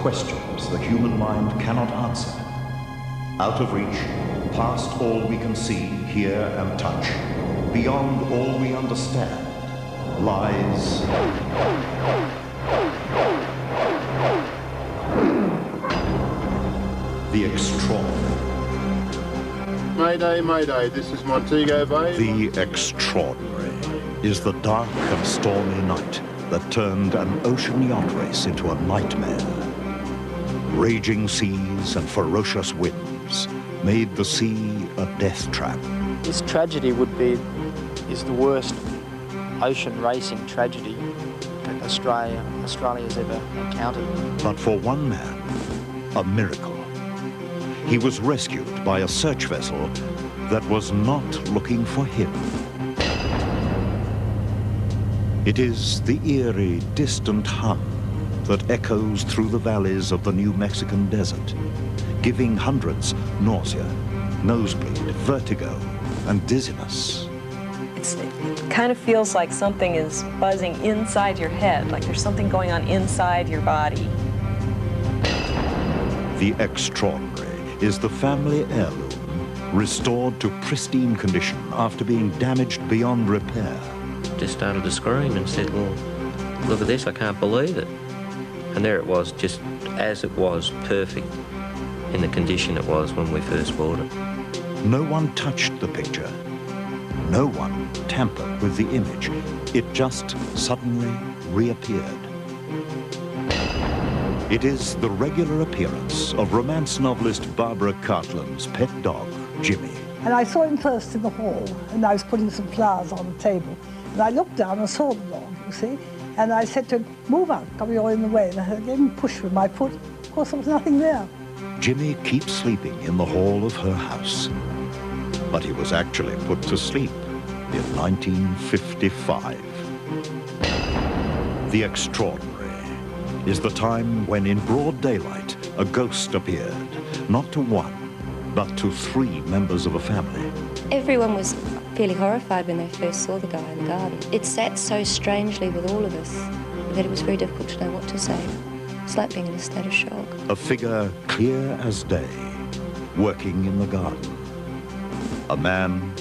questions the human mind cannot answer. Out of reach, past all we can see, hear, and touch, beyond all we understand, lies the extraordinary. Mayday, mayday, this is Montego Bay. The extraordinary is the dark and stormy night that turned an ocean yacht race into a nightmare. Raging seas and ferocious winds made the sea a death trap. This tragedy is the worst ocean racing tragedy that Australia has ever encountered. But for one man, a miracle. He was rescued by a search vessel that was not looking for him. It is the eerie, distant hum that echoes through the valleys of the New Mexican desert, giving hundreds nausea, nosebleed, vertigo, and dizziness. It kind of feels like something is buzzing inside your head, like there's something going on inside your body. The extraordinary is the family heirloom, restored to pristine condition after being damaged beyond repair. Just started to scream and said, well, look at this, I can't believe it. And there it was, just as it was, perfect in the condition it was when we first bought it. No one touched the picture. No one tampered with the image. It just suddenly reappeared. It is the regular appearance of romance novelist Barbara Cartland's pet dog, Jimmy. And I saw him first in the hall, and I was putting some flowers on the table. And I looked down and saw the dog, you see, and I said to him, move out, come, you're in the way. And I gave him a push with my foot. Of course, there was nothing there. Jimmy keeps sleeping in the hall of her house. But he was actually put to sleep in 1955. The extraordinary is the time when in broad daylight a ghost appeared, not to one, but to 3 members of a family. Everyone was fairly horrified when they first saw the guy in the garden. It sat so strangely with all of us that it was very difficult to know what to say. It's like being in a state of shock. A figure clear as day, working in the garden. A man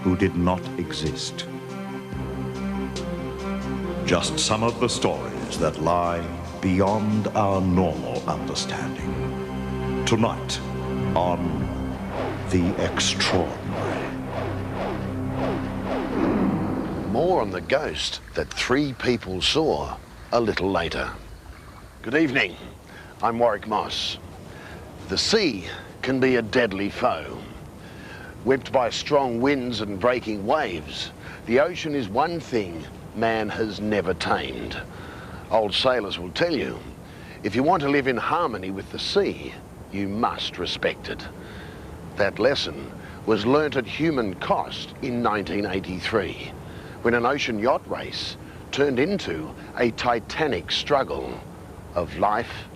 who did not exist. Just some of the stories that lie beyond our normal understanding. Tonight on The Extraordinary. More on the ghost that 3 people saw a little later. Good evening, I'm Warwick Moss. The sea can be a deadly foe. Whipped by strong winds and breaking waves, the ocean is one thing man has never tamed. Old sailors will tell you, if you want to live in harmony with the sea, you must respect it. That lesson was learnt at human cost in 1983, when an ocean yacht race turned into a titanic struggle of life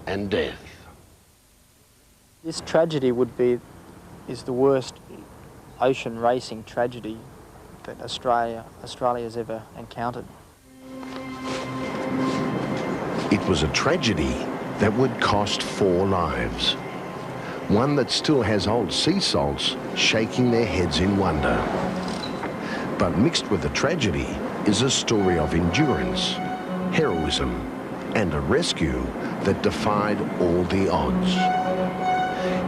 and death. This tragedy is the worst ocean racing tragedy that Australia has ever encountered. It was a tragedy that would cost 4 lives. One that still has old sea salts shaking their heads in wonder. But mixed with the tragedy is a story of endurance, heroism, and a rescue that defied all the odds.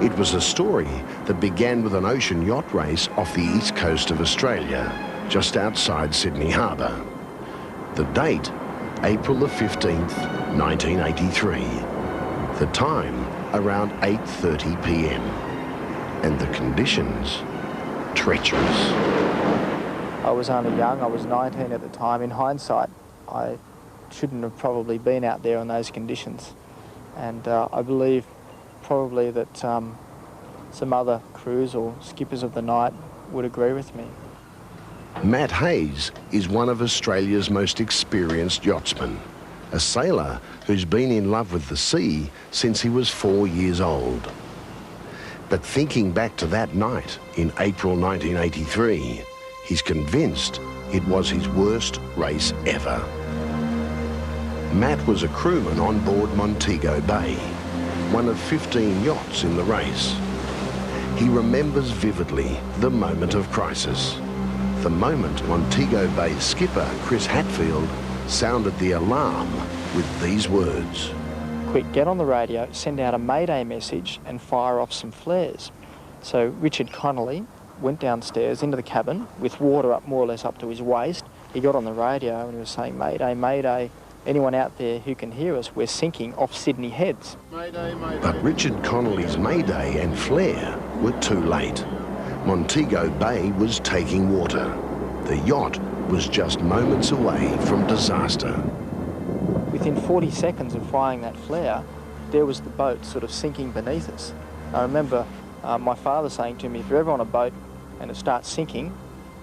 It was a story that began with an ocean yacht race off the east coast of Australia, just outside Sydney Harbour. The date, April the 15th, 1983. The time, around 8:30 p.m. And the conditions, treacherous. I was only young, I was 19 at the time. In hindsight, I shouldn't have probably been out there in those conditions. And I believe probably that some other crews or skippers of the night would agree with me. Matt Hayes is one of Australia's most experienced yachtsmen, a sailor who's been in love with the sea since he was 4 years old. But thinking back to that night in April 1983, he's convinced it was his worst race ever. Matt was a crewman on board Montego Bay, one of 15 yachts in the race. He remembers vividly the moment of crisis, the moment Montego Bay's skipper, Chris Hatfield, sounded the alarm with these words. Quick, get on the radio, send out a mayday message and fire off some flares. So Richard Connolly went downstairs into the cabin with water up more or less up to his waist. He got on the radio and he was saying, mayday, mayday, anyone out there who can hear us, we're sinking off Sydney Heads. Mayday, mayday. But Richard Connolly's mayday and flare were too late. Montego Bay was taking water. The yacht was just moments away from disaster. Within 40 seconds of firing that flare, there was the boat sort of sinking beneath us. I remember my father saying to me, if you're ever on a boat and it starts sinking,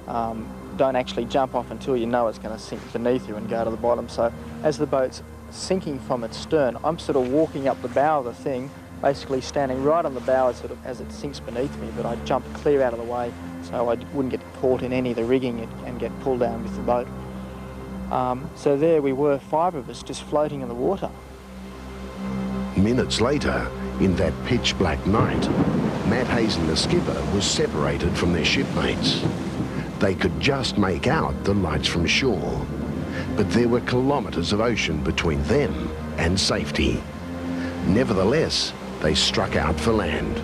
don't actually jump off until you know it's going to sink beneath you and go to the bottom. So as the boat's sinking from its stern, I'm sort of walking up the bow of the thing, basically standing right on the bow as it sinks beneath me, but I jump clear out of the way so I wouldn't get caught in any of the rigging and get pulled down with the boat. So there we were, 5 of us just floating in the water. Minutes later, in that pitch black night, Matt Hazen, the skipper, was separated from their shipmates. They could just make out the lights from shore, but there were kilometres of ocean between them and safety. Nevertheless, they struck out for land.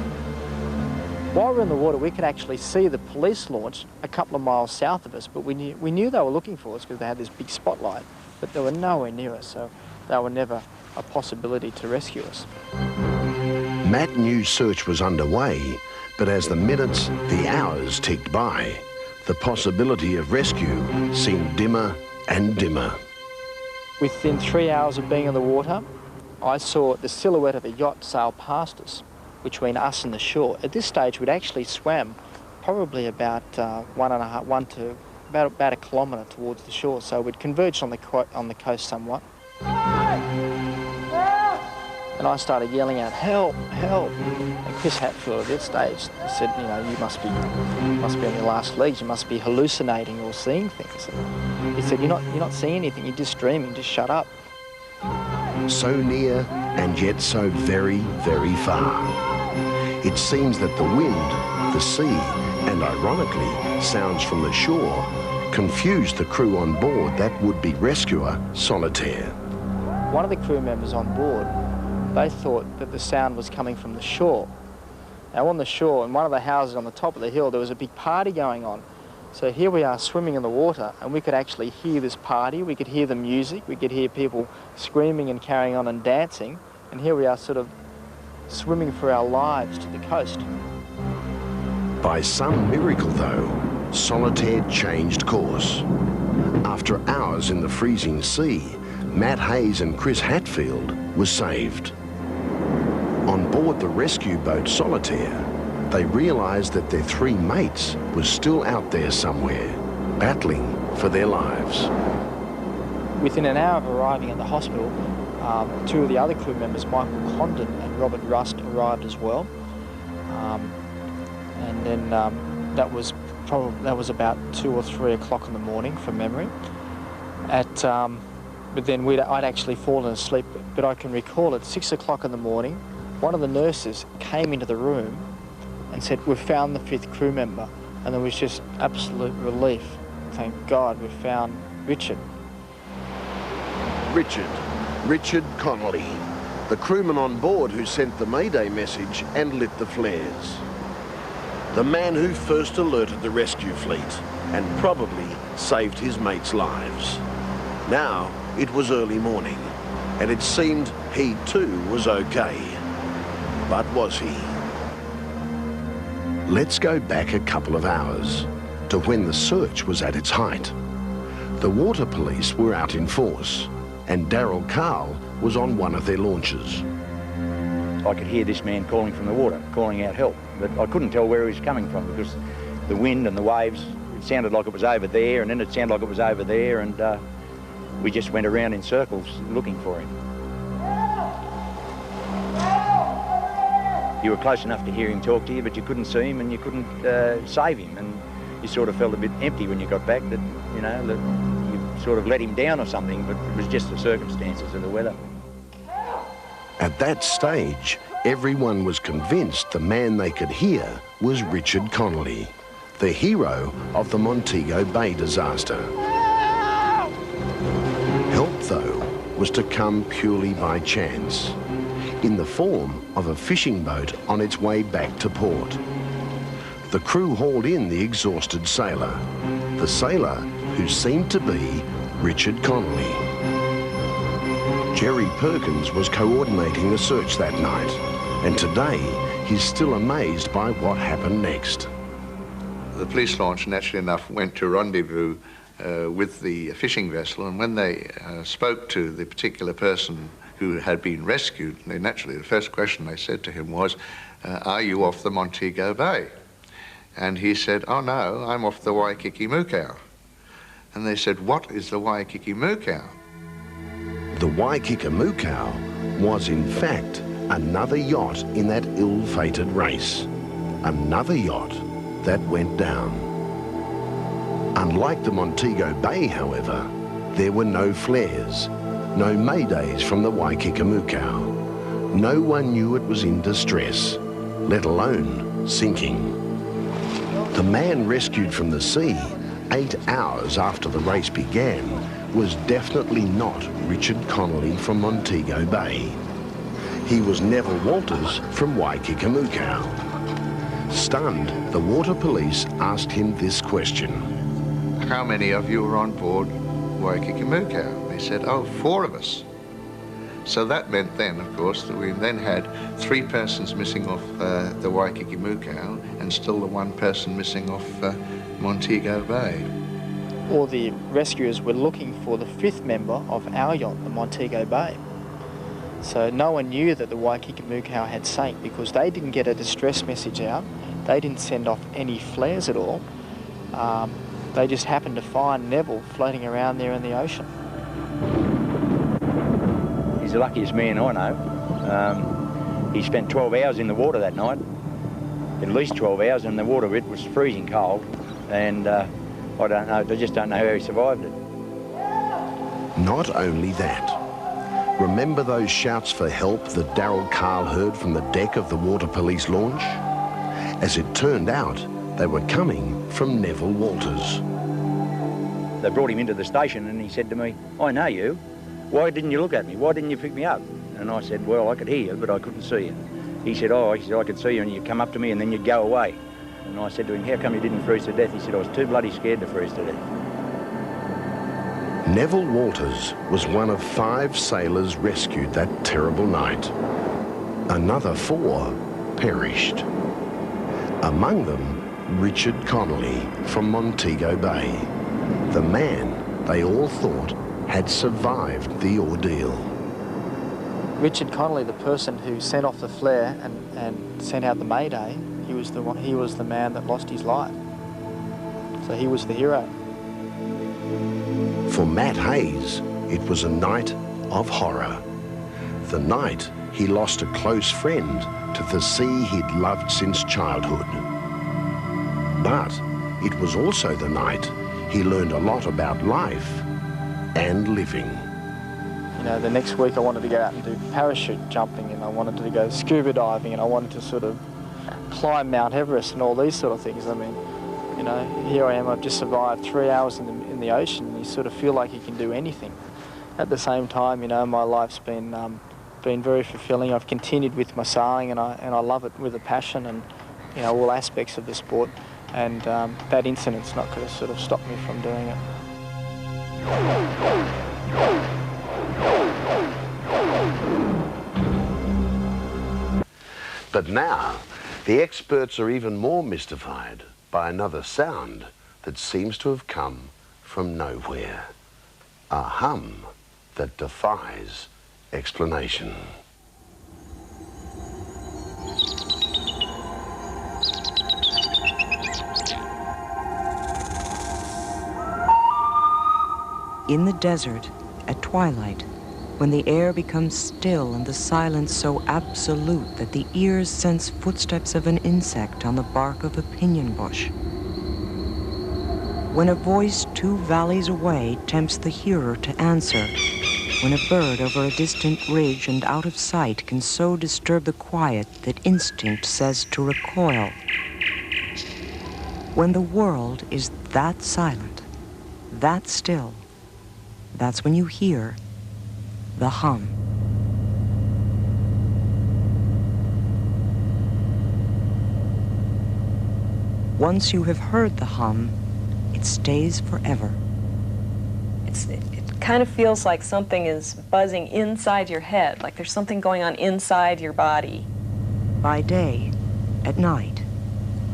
While we were in the water, we could actually see the police launch a couple of miles south of us, but we knew they were looking for us because they had this big spotlight, but they were nowhere near us, so they were never a possibility to rescue us. Matt knew search was underway, but as the minutes, the hours ticked by, the possibility of rescue seemed dimmer and dimmer. Within 3 hours of being in the water, I saw the silhouette of a yacht sail past us, between us and the shore. At this stage, we'd actually swam probably about about a kilometre towards the shore, so we'd converged on the coast somewhat. And I started yelling out, help, help. And Chris Hatfield at that stage said, you know, you must be on your last legs, you must be hallucinating or seeing things. And he said, you're not seeing anything, you're just dreaming, just shut up. So near and yet so very, very far. It seems that the wind, the sea, and ironically, sounds from the shore, confused the crew on board that would-be rescuer, Solitaire. One of the crew members on board, they thought that the sound was coming from the shore. Now on the shore, in one of the houses on the top of the hill, there was a big party going on. So here we are swimming in the water, and we could actually hear this party, we could hear the music, we could hear people screaming and carrying on and dancing, and here we are sort of swimming for our lives to the coast. By some miracle, though, Solitaire changed course. After hours in the freezing sea, Matt Hayes and Chris Hatfield were saved. On board the rescue boat Solitaire, they realised that their 3 mates were still out there somewhere, battling for their lives. Within an hour of arriving at the hospital, 2 of the other crew members, Michael Condon and Robert Rust, arrived as well. And then that was about 2 or 3 o'clock in the morning from memory. But then I'd actually fallen asleep, but I can recall at 6 o'clock in the morning, one of the nurses came into the room and said, we've found the 5th crew member. And there was just absolute relief. Thank God we found Richard. Richard Connolly, the crewman on board who sent the Mayday message and lit the flares. The man who first alerted the rescue fleet and probably saved his mates' lives. Now it was early morning, and it seemed he too was okay. But was he? Let's go back a couple of hours to when the search was at its height. The water police were out in force, and Daryl Carl was on one of their launches. I could hear this man calling from the water, calling out help, but I couldn't tell where he was coming from because the wind and the waves, it sounded like it was over there, and then it sounded like it was over there, and we just went around in circles looking for him. You were close enough to hear him talk to you, but you couldn't see him and you couldn't save him, and you sort of felt a bit empty when you got back that, you know, that you've sort of let him down or something, but it was just the circumstances of the weather. At that stage, everyone was convinced the man they could hear was Richard Connolly, the hero of the Montego Bay disaster. Help, though, was to come purely by chance, in the form of a fishing boat on its way back to port. The crew hauled in the exhausted sailor, the sailor who seemed to be Richard Connolly. Jerry Perkins was coordinating the search that night, and today he's still amazed by what happened next. The police launch, naturally enough, went to rendezvous with the fishing vessel, and when they spoke to the particular person who had been rescued, naturally the first question they said to him was, are you off the Montego Bay? And he said, oh no, I'm off the Waikiki-Mukau. And they said, what is the Waikiki-Mukau? The Waikiki-Mukau was in fact another yacht in that ill-fated race. Another yacht that went down. Unlike the Montego Bay, however, there were no flares, no maydays from the Waikiki-Mukau. No one knew it was in distress, let alone sinking. The man rescued from the sea 8 hours after the race began was definitely not Richard Connolly from Montego Bay. He was Neville Walters from Waikiki-Mukau. Stunned, the water police asked him this question. How many of you were on board Waikiki-Mukau? They said, oh, 4 of us. So that meant then, of course, that we then had 3 persons missing off the Waikiki-Mukau and still the 1 person missing off Montego Bay. All the rescuers were looking for the 5th member of our yacht, the Montego Bay. So no one knew that the Waikiki-Mukau had sank because they didn't get a distress message out. They didn't send off any flares at all. They just happened to find Neville floating around there in the ocean. He's the luckiest man I know. He spent 12 hours in the water that night, at least 12 hours, and the water, it was freezing cold, and I don't know, I just don't know how he survived it. Not only that. Remember those shouts for help that Darryl Carl heard from the deck of the water police launch? As it turned out, they were coming from Neville Walters. They brought him into the station and he said to me, I know you. Why didn't you look at me? Why didn't you pick me up? And I said, well, I could hear you, but I couldn't see you. He said, I could see you and you'd come up to me and then you'd go away. And I said to him, how come you didn't freeze to death? He said, I was too bloody scared to freeze to death. Neville Walters was one of 5 sailors rescued that terrible night. Another 4 perished. Among them, Richard Connolly from Montego Bay, the man they all thought had survived the ordeal. Richard Connolly, the person who sent off the flare and sent out the mayday, he was the man that lost his life. So he was the hero. For Matt Hayes, it was a night of horror. The night he lost a close friend to the sea he'd loved since childhood. But it was also the night he learned a lot about life and living. You know, the next week I wanted to go out and do parachute jumping, and I wanted to go scuba diving, and I wanted to sort of climb Mount Everest and all these sort of things. I mean, you know, here I am, I've just survived 3 hours in the ocean, and you sort of feel like you can do anything. At the same time, you know, my life's been very fulfilling. I've continued with my sailing, and I love it with a passion, and, you know, all aspects of the sport. And that incident's not going to sort of stop me from doing it. But now, the experts are even more mystified by another sound that seems to have come from nowhere. A hum that defies explanation. In the desert, at twilight, when the air becomes still and the silence so absolute that the ears sense footsteps of an insect on the bark of a pinyon bush. when a voice 2 valleys away tempts the hearer to answer, when a bird over a distant ridge and out of sight can so disturb the quiet that instinct says to recoil. When the world is that silent, that still, that's when you hear the hum. Once you have heard the hum, it stays forever. It kind of feels like something is buzzing inside your head, like there's something going on inside your body. By day, at night,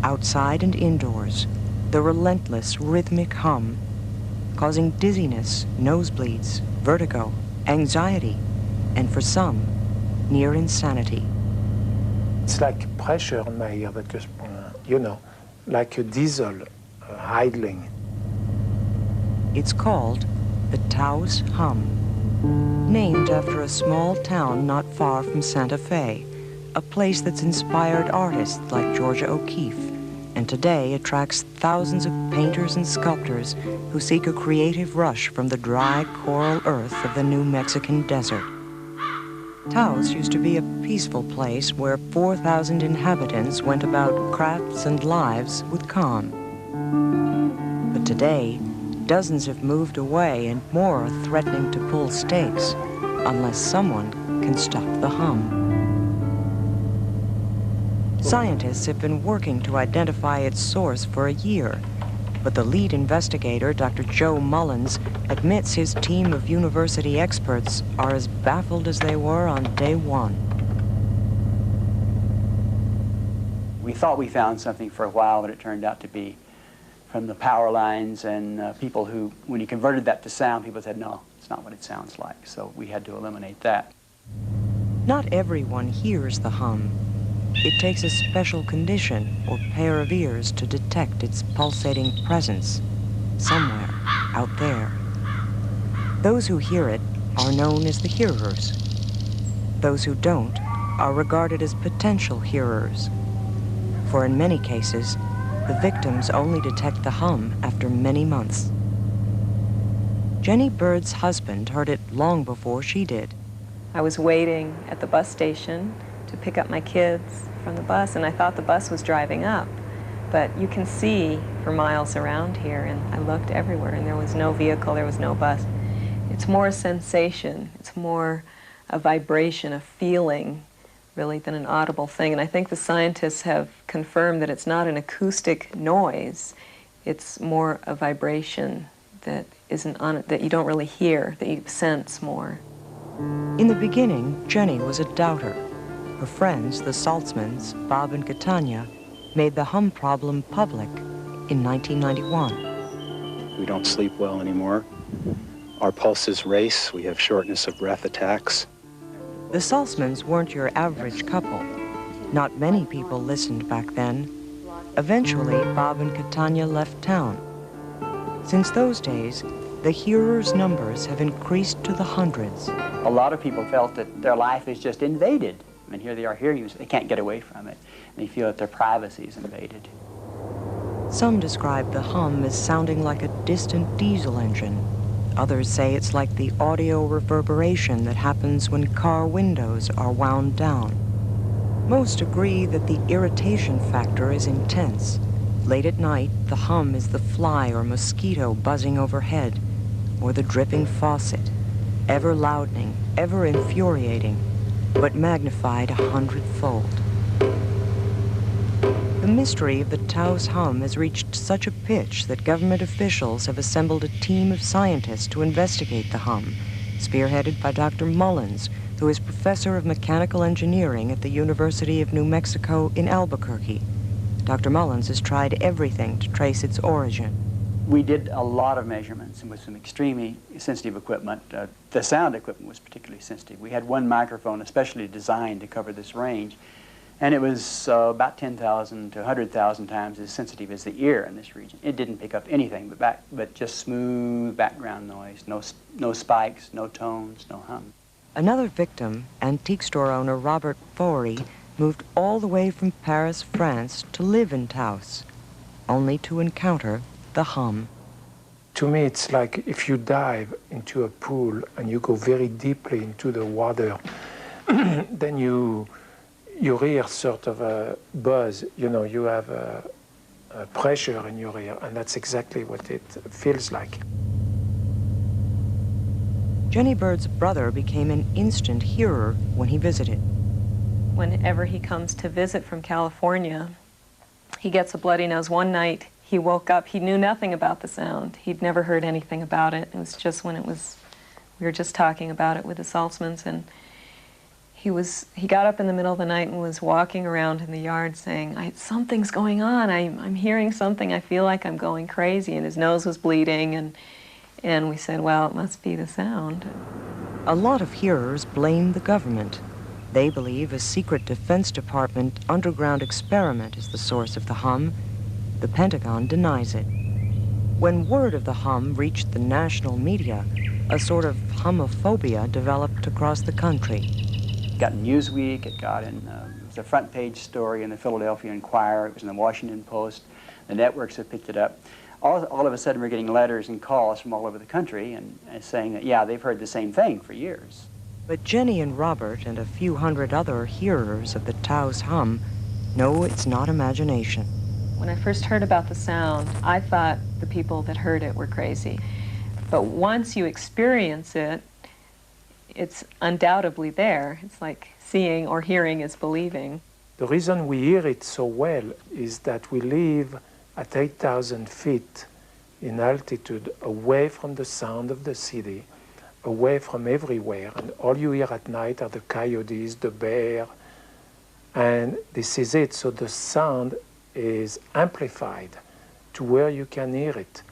outside and indoors, the relentless rhythmic hum, causing dizziness, nosebleeds, vertigo, anxiety, and for some, near insanity. It's like pressure on my ear that goes, you know, like a diesel idling. It's called the Taos hum, named after a small town not far from Santa Fe, a place that's inspired artists like Georgia O'Keeffe, and today attracts thousands of painters and sculptors who seek a creative rush from the dry coral earth of the New Mexican desert. Taos used to be a peaceful place where 4,000 inhabitants went about crafts and lives with calm. But today, dozens have moved away and more are threatening to pull stakes unless someone can stop the hum. Scientists have been working to identify its source for a year, but the lead investigator, Dr. Joe Mullins, admits his team of university experts are as baffled as they were on day one. We thought we found something for a while, but it turned out to be from the power lines, and people who, when you converted that to sound, people said, no, it's not what it sounds like. So we had to eliminate that. Not everyone hears the hum. It takes a special condition or pair of ears to detect its pulsating presence somewhere out there. Those who hear it are known as the hearers. Those who don't are regarded as potential hearers. For in many cases, the victims only detect the hum after many months. Jenny Bird's husband heard it long before she did. I was waiting at the bus station to pick up my kids from the bus, and I thought the bus was driving up. But you can see for miles around here, and I looked everywhere, and there was no vehicle, there was no bus. It's more a sensation, it's more a vibration, a feeling, really, than an audible thing. And I think the scientists have confirmed that it's not an acoustic noise, it's more a vibration that isn't on it, that you don't really hear, that you sense more. In the beginning, Jenny was a doubter. Her friends, the Saltzmans, Bob and Catania, made the hum problem public in 1991. We don't sleep well anymore. Our pulses race. We have shortness of breath attacks. The Saltzmans weren't your average couple. Not many people listened back then. Eventually, Bob and Catania left town. Since those days, the hearers' numbers have increased to the hundreds. A lot of people felt that their life is just invaded. I mean, here they are hearing you, so they can't get away from it. And they feel that their privacy is invaded. Some describe the hum as sounding like a distant diesel engine. Others say it's like the audio reverberation that happens when car windows are wound down. Most agree that the irritation factor is intense. Late at night, the hum is the fly or mosquito buzzing overhead, or the dripping faucet, ever loudening, ever infuriating, but magnified 100-fold. The mystery of the Taos hum has reached such a pitch that government officials have assembled a team of scientists to investigate the hum, spearheaded by Dr. Mullins, who is professor of mechanical engineering at the University of New Mexico in Albuquerque. Dr. Mullins has tried everything to trace its origin. We did a lot of measurements with some extremely sensitive equipment. The sound equipment was particularly sensitive. We had one microphone especially designed to cover this range, and it was about 10,000 to 100,000 times as sensitive as the ear in this region. It didn't pick up anything but just smooth background noise, no spikes, no tones, no hum. Another victim, antique store owner Robert Foury, moved all the way from Paris, France, to live in Taos, only to encounter the hum. to me, it's like if you dive into a pool and you go very deeply into the water, then you hear sort of a buzz, you know, you have a pressure in your ear, and that's exactly what it feels like. Jenny Bird's brother became an instant hearer when he visited. Whenever he comes to visit from California, he gets a bloody nose. One night he woke up, he knew nothing about the sound. He'd never heard anything about it. It was just when we were just talking about it with the Saltzmans, and he got up in the middle of the night and was walking around in the yard saying, something's going on, I'm hearing something, I feel like I'm going crazy, and his nose was bleeding, and we said, well, it must be the sound. A lot of hearers blame the government. They believe a secret Defense Department underground experiment is the source of the hum. The Pentagon denies it. When word of the hum reached the national media, a sort of humophobia developed across the country. It got in Newsweek, it got in, it was a front page story in the Philadelphia Inquirer, it was in the Washington Post, the networks have picked it up. All of a sudden we're getting letters and calls from all over the country and saying that, yeah, they've heard the same thing for years. But Jenny and Robert and a few hundred other hearers of the Taos hum know it's not imagination. When I first heard about the sound, I thought the people that heard it were crazy. But once you experience it, it's undoubtedly there. It's like seeing or hearing is believing. The reason we hear it so well is that we live at 8,000 feet in altitude, away from the sound of the city, away from everywhere, and all you hear at night are the coyotes, the bear, and this is it. So the sound is amplified to where you can hear it.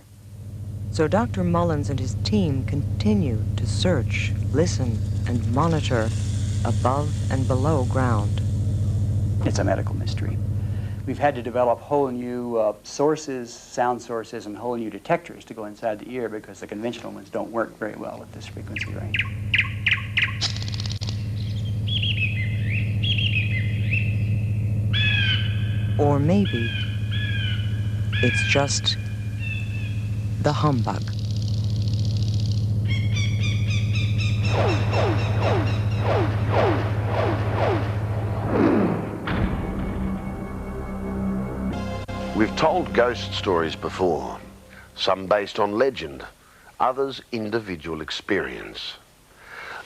So Dr. Mullins and his team continue to search, listen, and monitor above and below ground. It's a medical mystery. We've had to develop whole new sources, sound sources, and whole new detectors to go inside the ear because the conventional ones don't work very well at this frequency range. Or maybe it's just the humbug. We've told ghost stories before, some based on legend, others individual experience.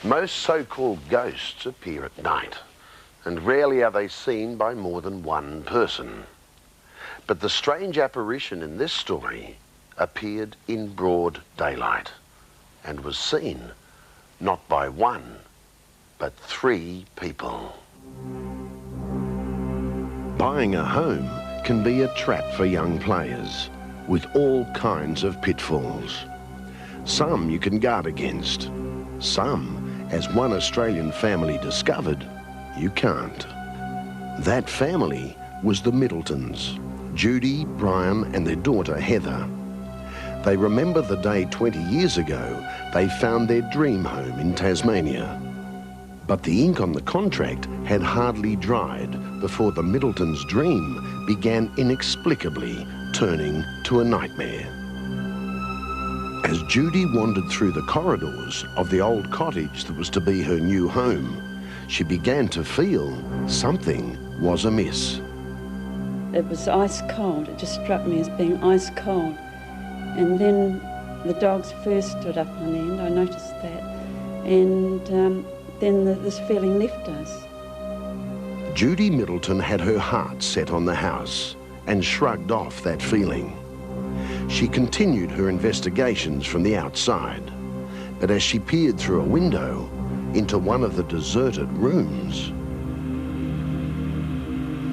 Most so-called ghosts appear at night, and rarely are they seen by more than one person. But the strange apparition in this story appeared in broad daylight and was seen not by one, but 3 people. Buying a home can be a trap for young players, with all kinds of pitfalls. Some you can guard against. Some, as one Australian family discovered, you can't. That family was the Middletons, Judy, Brian, and their daughter Heather. They remember the day 20 years ago they found their dream home in Tasmania. But the ink on the contract had hardly dried before the Middletons' dream began inexplicably turning to a nightmare. As Judy wandered through the corridors of the old cottage that was to be her new home, she began to feel something was amiss. It was ice cold. It just struck me as being ice cold. And then the dogs first stood up on end. I noticed that. And then this feeling left us. Judy Middleton had her heart set on the house and shrugged off that feeling. She continued her investigations from the outside, but as she peered through a window into one of the deserted rooms,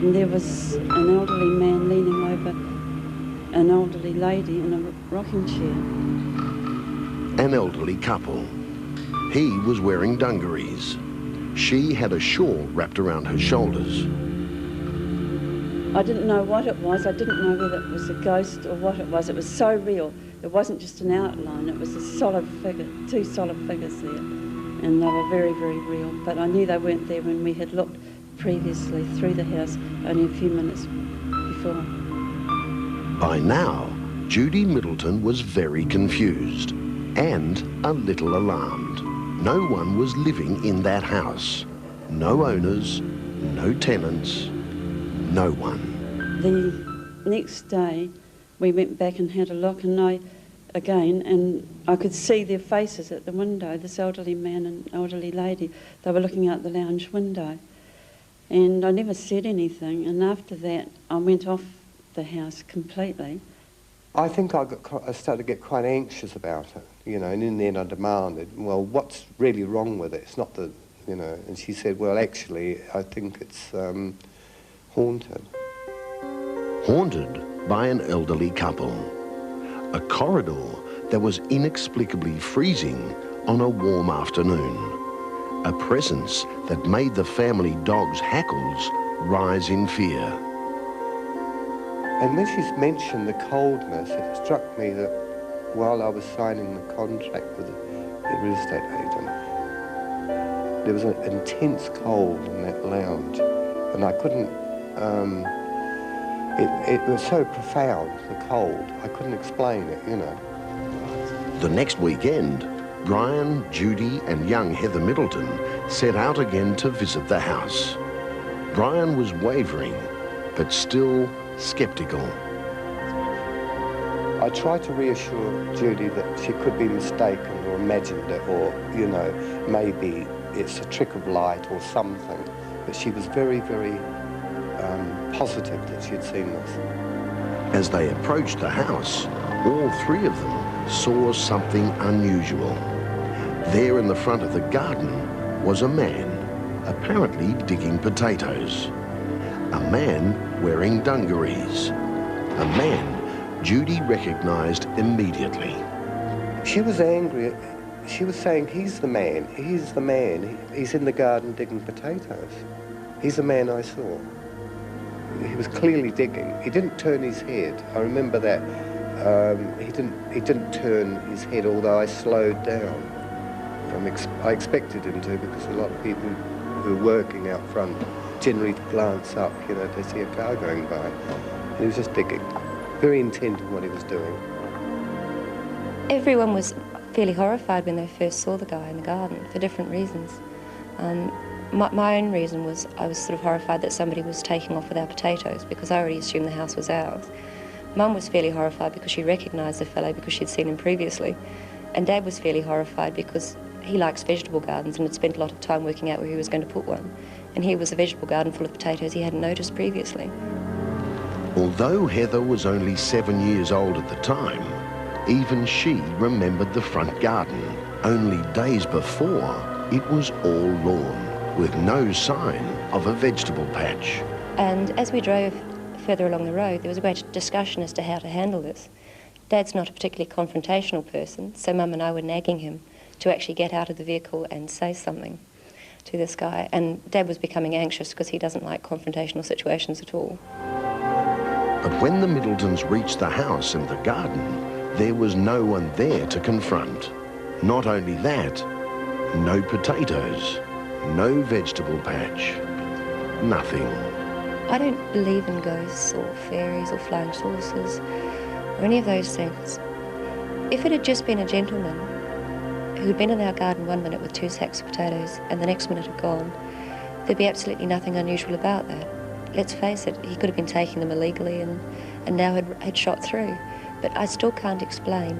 and there was an elderly man leaning over an elderly lady in a rocking chair. An elderly couple. He was wearing dungarees. She had a shawl wrapped around her shoulders. I didn't know what it was. I didn't know whether it was a ghost or what it was. It was so real. It wasn't just an outline. It was a solid figure, 2 solid figures there. And they were very, very real. But I knew they weren't there when we had looked previously through the house only a few minutes before. By now, Judy Middleton was very confused and a little alarmed. No one was living in that house. No owners, no tenants, no one. The next day, we went back and had a look, and I could see their faces at the window, this elderly man and elderly lady. They were looking out the lounge window. And I never said anything, and after that, I went off the house completely. I think I started to get quite anxious about it, you know, and in the end I demanded, well, what's really wrong with it? It's not the, you know, and she said, well, actually, I think it's haunted. Haunted by an elderly couple. A corridor that was inexplicably freezing on a warm afternoon. A presence that made the family dog's hackles rise in fear. And when she's mentioned the coldness, it struck me that while I was signing the contract with the real estate agent, there was an intense cold in that lounge, and I couldn't, it was so profound, the cold, I couldn't explain it, you know. The next weekend, Brian, Judy and young Heather Middleton set out again to visit the house. Brian was wavering, but still sceptical. I tried to reassure Judy that she could be mistaken or imagined it, or, you know, maybe it's a trick of light or something. But she was very, very positive that she had seen this. As they approached the house, all three of them saw something unusual. There in the front of the garden was a man, apparently digging potatoes. A man wearing dungarees. A man Judy recognized immediately. She was angry. She was saying, he's the man, he's the man. He's in the garden digging potatoes. He's the man I saw. He was clearly digging. He didn't turn his head. I remember that. He didn't turn his head, although I slowed down. I expected him to, because a lot of people who are working out front generally glance up, you know, they see a car going by. And he was just digging, very intent on what he was doing. Everyone was fairly horrified when they first saw the guy in the garden for different reasons. My own reason was I was sort of horrified that somebody was taking off with our potatoes, because I already assumed the house was ours. Mum was fairly horrified because she recognised the fellow because she'd seen him previously. And Dad was fairly horrified because he likes vegetable gardens and had spent a lot of time working out where he was going to put one. And here was a vegetable garden full of potatoes he hadn't noticed previously. Although Heather was only 7 years old at the time, even she remembered the front garden. Only days before, it was all lawn, with no sign of a vegetable patch. And as we drove further along the road, there was a great discussion as to how to handle this. Dad's not a particularly confrontational person, so Mum and I were nagging him to actually get out of the vehicle and say something to this guy. And Dad was becoming anxious because he doesn't like confrontational situations at all. But when the Middletons reached the house and the garden, there was no one there to confront. Not only that, no potatoes, no vegetable patch, nothing. I don't believe in ghosts or fairies or flying saucers or any of those things. If it had just been a gentleman who'd been in our garden 1 minute with 2 sacks of potatoes and the next minute had gone, there'd be absolutely nothing unusual about that. Let's face it, he could have been taking them illegally and now had shot through. But I still can't explain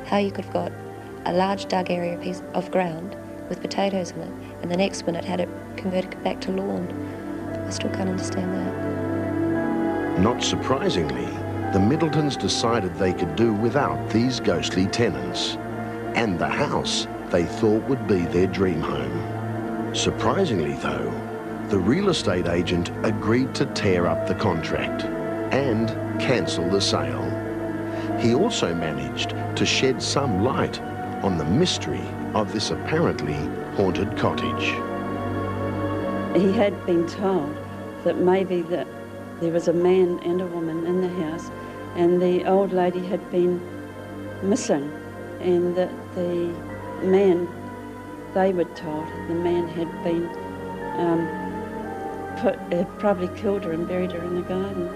how you could have got a large dug area piece of ground with potatoes in it and the next minute had it converted back to lawn. I still can't understand that. Not surprisingly, the Middletons decided they could do without these ghostly tenants and the house they thought would be their dream home. Surprisingly though, the real estate agent agreed to tear up the contract and cancel the sale. He also managed to shed some light on the mystery of this apparently haunted cottage. He had been told that maybe that there was a man and a woman in the house and the old lady had been missing, and that the man, they were told, the man had been probably killed her and buried her in the garden.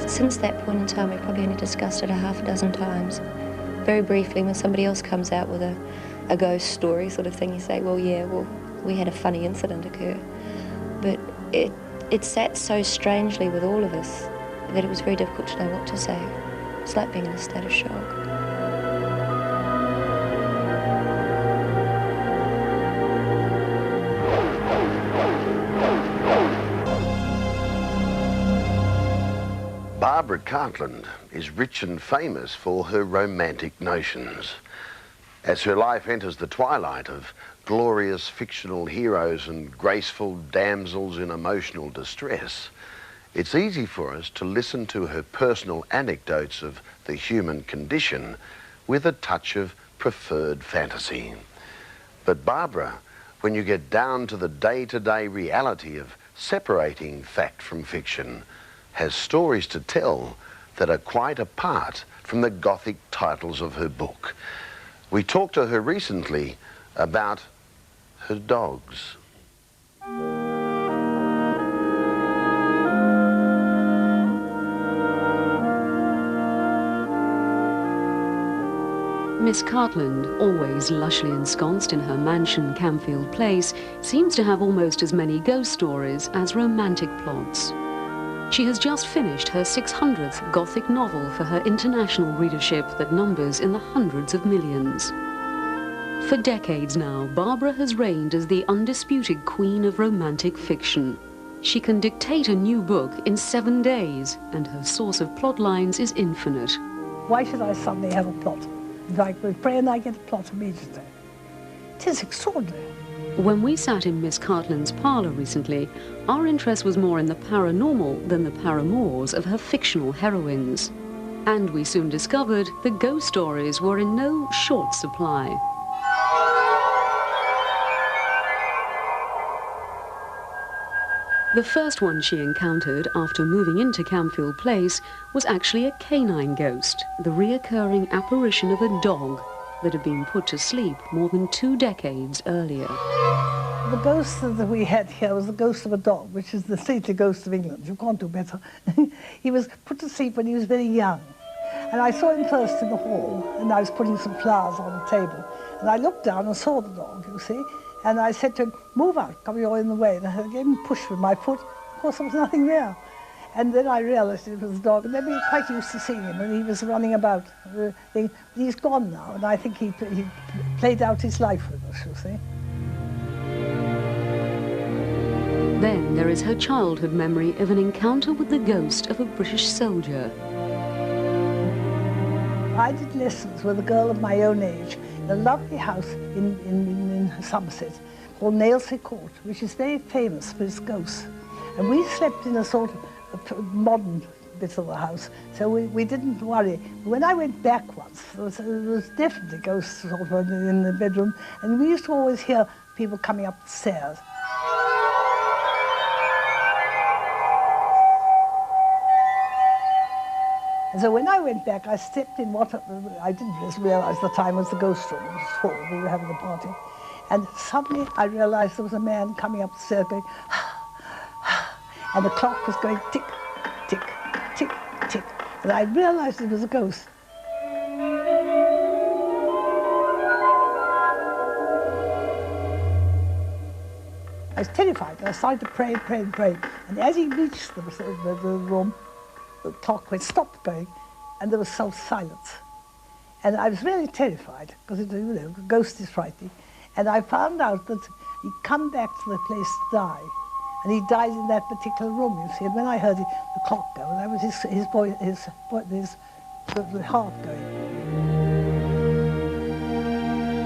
Since that point in time, we probably only discussed it a half a dozen times. Very briefly, when somebody else comes out with a ghost story sort of thing, you say, well, yeah, well, we had a funny incident occur. But it sat so strangely with all of us that it was very difficult to know what to say. It's like being in a state of shock. Barbara Cartland is rich and famous for her romantic notions. As her life enters the twilight of glorious fictional heroes and graceful damsels in emotional distress, it's easy for us to listen to her personal anecdotes of the human condition with a touch of preferred fantasy. But Barbara, when you get down to the day-to-day reality of separating fact from fiction, has stories to tell that are quite apart from the Gothic titles of her book. We talked to her recently about her dogs. Miss Cartland, always lushly ensconced in her mansion Camfield Place, seems to have almost as many ghost stories as romantic plots. She has just finished her 600th Gothic novel for her international readership that numbers in the hundreds of millions. For decades now, Barbara has reigned as the undisputed queen of romantic fiction. She can dictate a new book in 7 days, and her source of plot lines is infinite. Why should I suddenly have a plot? Like we pray and I get a plot immediately. It is extraordinary. When we sat in Miss Cartland's parlour recently, our interest was more in the paranormal than the paramours of her fictional heroines. And we soon discovered the ghost stories were in no short supply. The first one she encountered after moving into Camfield Place was actually a canine ghost, the reoccurring apparition of a dog that had been put to sleep more than 2 decades earlier. The ghost that we had here was the ghost of a dog, which is the stately ghost of England. You can't do better. He was put to sleep when he was very young. And I saw him first in the hall, and I was putting some flowers on the table. And I looked down and saw the dog, you see. And I said to him, move out, come, you're in the way. And I gave him a push with my foot. Of course, there was nothing there. And then I realized it was the dog. And then we were quite used to seeing him, and he was running about. He's gone now, and I think he played out his life with us, you see. Then there is her childhood memory of an encounter with the ghost of a British soldier. I did lessons with a girl of my own age in a lovely house in Somerset called Nailsea Court, which is very famous for its ghosts. And we slept in a sort of modern bit of the house, so we didn't worry. When I went back once, there was definitely ghosts sort of in the bedroom, and we used to always hear people coming up the stairs. And so when I went back, I stepped in what I didn't realize the time was the ghost room. It was full. We were having a party. And suddenly I realized there was a man coming up the stairs going, and the clock was going tick, tick, tick, tick. And I realized it was a ghost. I was terrified. I started to pray and pray and pray. And as he reached the room, the clock went stopped going, and there was silence. And I was really terrified, because, you know, a ghost is frightening. And I found out that he'd come back to the place to die, and he died in that particular room, you see. And when I heard the clock go, that was the heart going.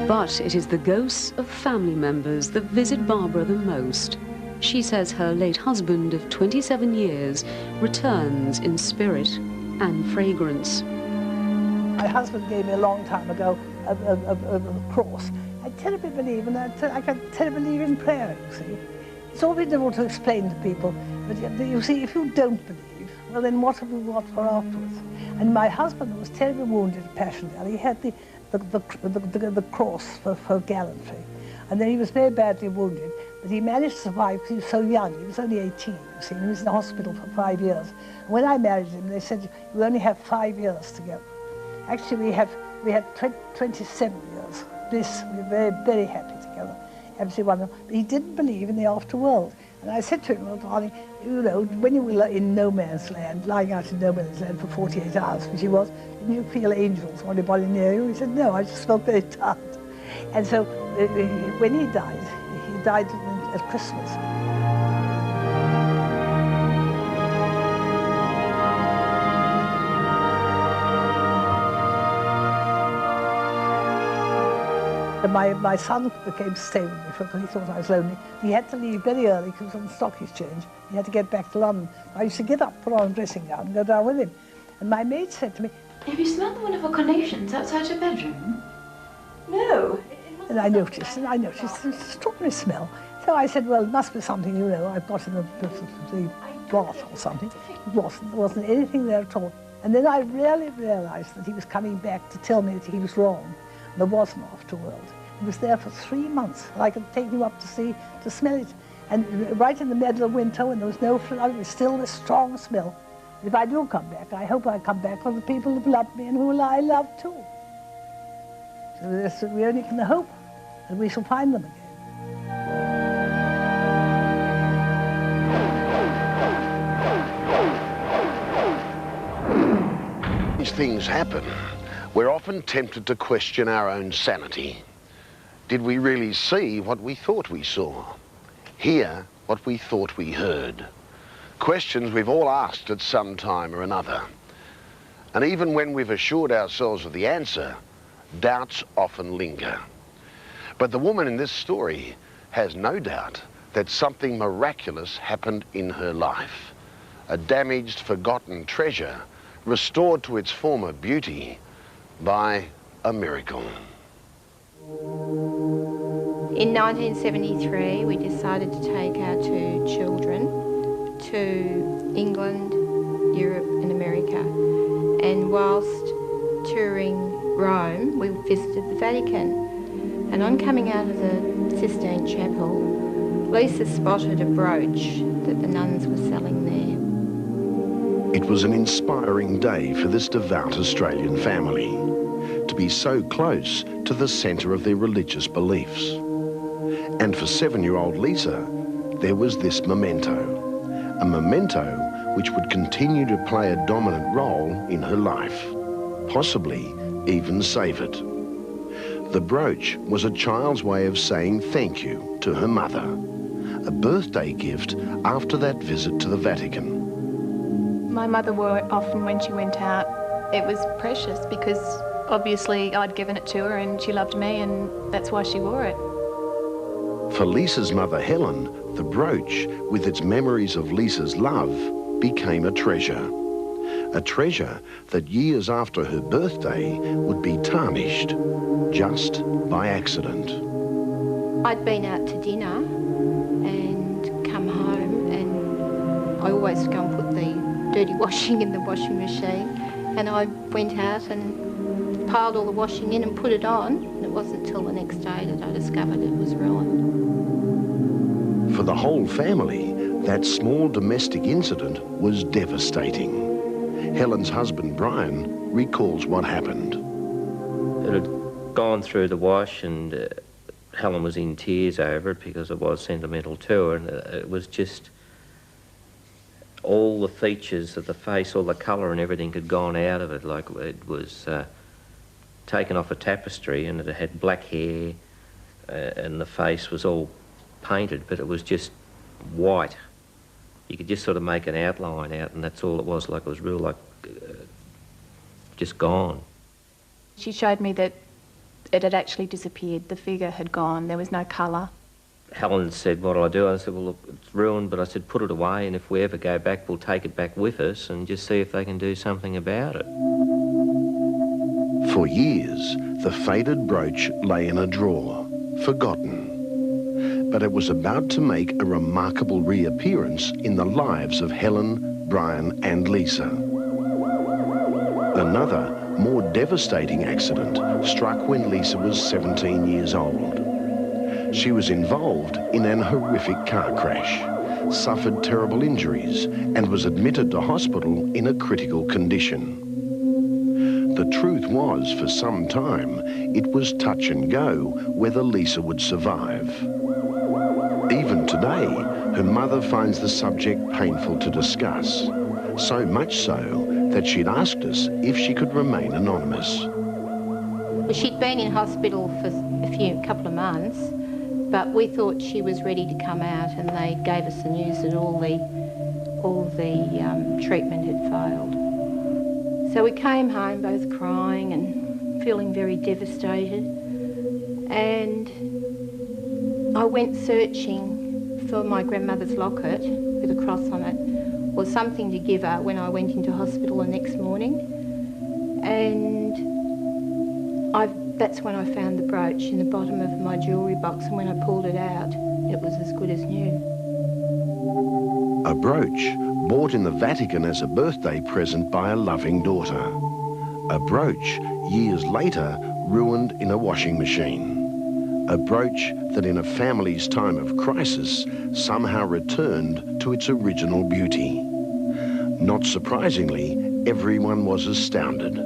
But it is the ghosts of family members that visit Barbara the most. She says her late husband of 27 years returns in spirit and fragrance. My husband gave me a long time ago a cross. I terribly believe, and I can terribly believe in prayer, you see. It's always difficult to explain to people, but you see, if you don't believe, well then what have you got for afterwards? And my husband was terribly wounded at Passchendaele. He had the cross for gallantry. And then he was very badly wounded. But he managed to survive because he was so young. He was only 18, you see, and he was in the hospital for 5 years. And when I married him, they said, we only have 5 years together. Actually, we had 27 years. Bliss, we were very, very happy together. Absolutely wonderful. But he didn't believe in the afterworld. And I said to him, well, darling, you know, when you were in no man's land, lying out in no man's land for 48 hours, which he was, didn't you feel angels or anybody near you? He said, no, I just felt very tired. And so when he died at Christmas. And my son became staying with me because he thought I was lonely. He had to leave very early because he was on the stock exchange. He had to get back to London. I used to get up, put on a dressing gown and go down with him. And my maid said to me, have you smelled the wonderful carnations outside your bedroom? No. And I noticed the extraordinary smell. So I said, well, it must be something, you know, I've got in the bath or something. It wasn't. There wasn't anything there at all. And then I really realized that he was coming back to tell me that he was wrong. There was an afterworld. He was there for 3 months. I could take him up to smell it. And right in the middle of winter, when there was no flood, it was still a strong smell. If I do come back, I hope I come back with the people who loved me and who I love too. So we only can hope that we shall find them again. These things happen. We're often tempted to question our own sanity. Did we really see what we thought we saw? Hear what we thought we heard? Questions we've all asked at some time or another. And even when we've assured ourselves of the answer, doubts often linger. But the woman in this story has no doubt that something miraculous happened in her life. A damaged, forgotten treasure restored to its former beauty by a miracle. In 1973, we decided to take our 2 children to England, Europe and America. And whilst touring Rome, we visited the Vatican. And on coming out of the Sistine Chapel, Lisa spotted a brooch that the nuns were selling there. It was an inspiring day for this devout Australian family, to be so close to the centre of their religious beliefs. And for 7-year-old Lisa, there was this memento, a memento which would continue to play a dominant role in her life, possibly even save it. The brooch was a child's way of saying thank you to her mother, a birthday gift after that visit to the Vatican. My mother wore it often when she went out. It was precious because obviously I'd given it to her and she loved me, and that's why she wore it. For Lisa's mother Helen, the brooch, with its memories of Lisa's love, became a treasure. A treasure that years after her birthday would be tarnished, just by accident. I'd been out to dinner and come home, and I always go and put the dirty washing in the washing machine, and I went out and piled all the washing in and put it on, and it wasn't until the next day that I discovered it was ruined. For the whole family, that small domestic incident was devastating. Helen's husband, Brian, recalls what happened. It had gone through the wash, and Helen was in tears over it because it was sentimental to her, and it was just all the features of the face, all the colour and everything had gone out of it. Like it was taken off a tapestry, and it had black hair, and the face was all painted, but it was just white. You could just sort of make an outline out, and that's all it was. Like it was real, like just gone. She showed me that it had actually disappeared. The figure had gone. There was no colour. Helen said, what'll I do? I said, well, look, it's ruined, but I said, put it away, and if we ever go back, we'll take it back with us and just see if they can do something about it. For years, the faded brooch lay in a drawer, forgotten. But it was about to make a remarkable reappearance in the lives of Helen, Brian and Lisa. Another, more devastating accident struck when Lisa was 17 years old. She was involved in an horrific car crash, suffered terrible injuries, and was admitted to hospital in a critical condition. The truth was, for some time, it was touch and go whether Lisa would survive. Even today, her mother finds the subject painful to discuss, so much so that she'd asked us if she could remain anonymous. Well, she'd been in hospital for a couple of months, but we thought she was ready to come out, and they gave us the news that all the treatment had failed. So we came home both crying and feeling very devastated, and I went searching for my grandmother's locket with a cross on it, or something to give her when I went into hospital the next morning, and that's when I found the brooch in the bottom of my jewellery box, and when I pulled it out, it was as good as new. A brooch bought in the Vatican as a birthday present by a loving daughter. A brooch years later ruined in a washing machine. A brooch that in a family's time of crisis somehow returned to its original beauty. Not surprisingly, everyone was astounded,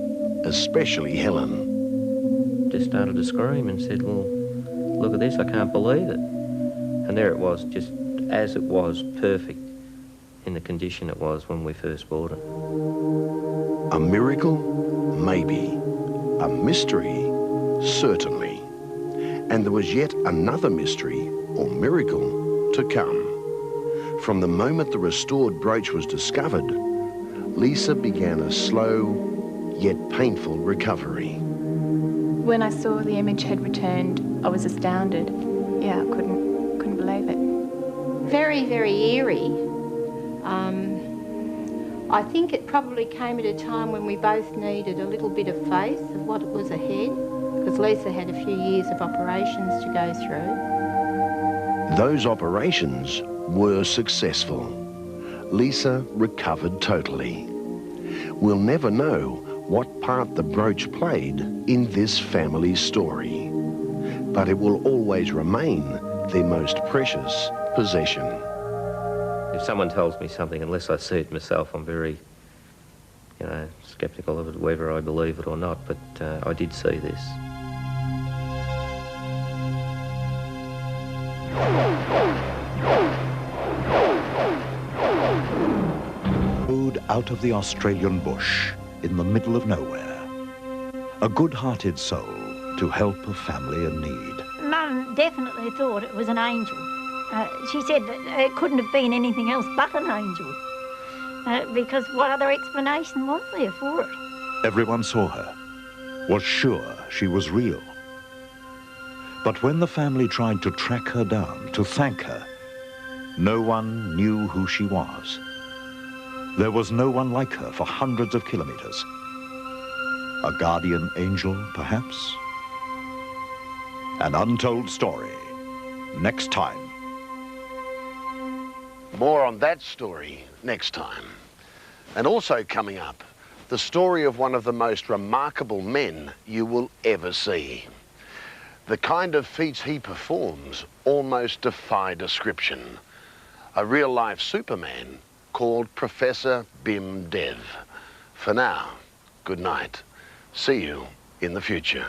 especially Helen. Just started to scream and said, well, look at this, I can't believe it. And there it was, just as it was, perfect, in the condition it was when we first bought it. A miracle? Maybe. A mystery? Certainly. And there was yet another mystery, or miracle, to come. From the moment the restored brooch was discovered, Lisa began a slow, yet painful recovery. When I saw the image had returned, I was astounded. Yeah, I couldn't believe it. Very, very eerie. I think it probably came at a time when we both needed a little bit of faith of what was ahead, because Lisa had a few years of operations to go through. Those operations were successful. Lisa recovered totally. We'll never know what part the brooch played in this family's story, but it will always remain their most precious possession. If someone tells me something, unless I see it myself, I'm very, sceptical of it, whether I believe it or not, but I did see this. Rode out of the Australian bush in the middle of nowhere. A good-hearted soul to help a family in need. Mum definitely thought it was an angel. She said that it couldn't have been anything else but an angel, because what other explanation was there for it? Everyone saw her, was sure she was real. But when the family tried to track her down to thank her, no one knew who she was. There was no one like her for hundreds of kilometers. A guardian angel, perhaps? An untold story, next time. More on that story next time. And also coming up, the story of one of the most remarkable men you will ever see. The kind of feats he performs almost defy description. A real-life Superman called Professor Bim Dev. For now, good night. See you in the future.